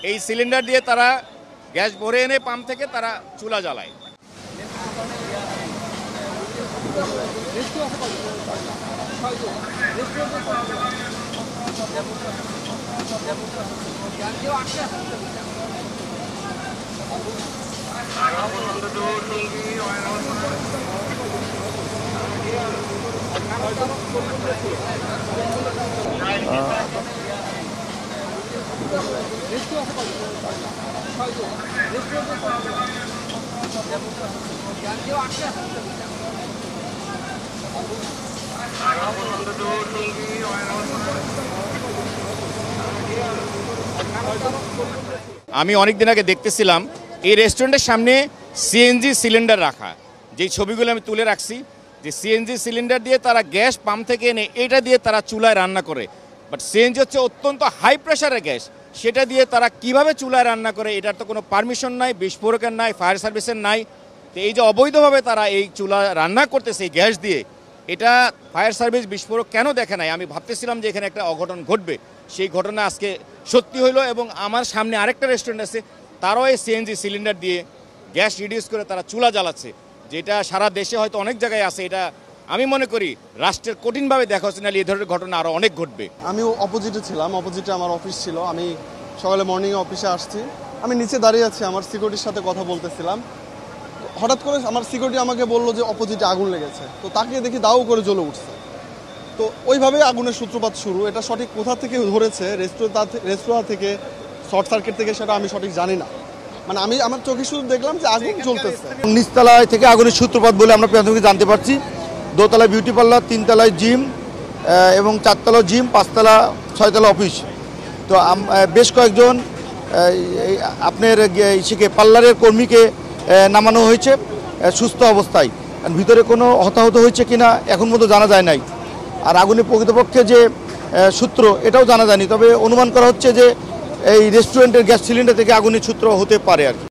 এই সিলিন্ডার দিয়ে তারা গ্যাস ভরে এনে পাম্প থেকে তারা চুলা জ্বালায়। আমি অনেকদিন আগে দেখতেছিলাম এই রেস্টুরেন্টের সামনে সিএনজি সিলিন্ডার রাখা, যেই ছবিগুলো আমি তুলে রাখছি, যে সিএনজি সিলিন্ডার দিয়ে তারা গ্যাস পাম্প থেকে এনে এটা দিয়ে তারা চুলায় রান্না করে। বাট সিএনজি হচ্ছে অত্যন্ত হাই প্রেশারের গ্যাস, সেটা দিয়ে তারা কিভাবে চুলায় রান্না করে এটার তো কোনো পারমিশন নাই, বিস্ফোরকের নাই, ফায়ার সার্ভিসের নাই। তো এই যে অবৈধভাবে তারা এই চুলা রান্না করতেছে এই গ্যাস দিয়ে, এটা ফায়ার সার্ভিস বিস্ফোরক কেন দেখে নাই? আমি ভাবতেছিলাম যে এখানে একটা অঘটন ঘটবে, সেই ঘটনা আজকে সত্যি হইলো। এবং আমার সামনে আরেকটা রেস্টুরেন্ট আছে, তারাও এই সিএনজি সিলিন্ডার দিয়ে গ্যাস রিডিউস করে তারা চুলা জ্বালাচ্ছে, যেটা সারা দেশে হয়তো অনেক জায়গায় আছে। এটা আমি মনে করি রাষ্ট্রের কঠিনভাবে দেখা হচ্ছে, নাহলে এই ধরনের ঘটনা আরও অনেক ঘটবে। আমি অপোজিটে ছিলাম, অপোজিটে আমার অফিস ছিল। আমি সকালে মর্নিংয়ে অফিসে আসছি, আমি নিচে দাঁড়িয়ে আছি, আমার সিকিউরিটির সাথে কথা বলতেছিলাম। হঠাৎ করে আমার সিকিউরিটি আমাকে বললো যে অপোজিটে আগুন লেগেছে। তো তাকে দেখি দাউ করে জ্বলে উঠছে। তো ওইভাবে আগুনের সূত্রপাত শুরু। এটা সঠিক কোথা থেকে ধরেছে, রেস্তোরাঁ থেকে, শর্ট সার্কিট থেকে, সেটা আমি সঠিক জানি না। মানে আমি আমার চোখে শুধু দেখলাম যে আগুন জ্বলতেছে। নিচতলায় থেকে আগুনের সূত্রপাত বলে আমরা প্রাথমিক জানতে পারছি। দোতলায় বিউটি পার্লার, তিনতলায় জিম এবং চারতলা জিম, পাঁচতলা, ছয়তলা অফিস। তো বেশ কয়েকজন আপনার পার্লারের কর্মীকে নামানো হয়েছে সুস্থ অবস্থায়। ভিতরে কোনো হতাহত হয়েছে কিনা এখন পর্যন্ত জানা যায় নাই। আর আগুনের প্রকৃতপক্ষে যে সূত্র এটাও জানা যায়নি, তবে অনুমান করা হচ্ছে যে এই রেস্টুরেন্টের গ্যাস সিলিন্ডার থেকে আগুনের সূত্র হতে পারে আর কি।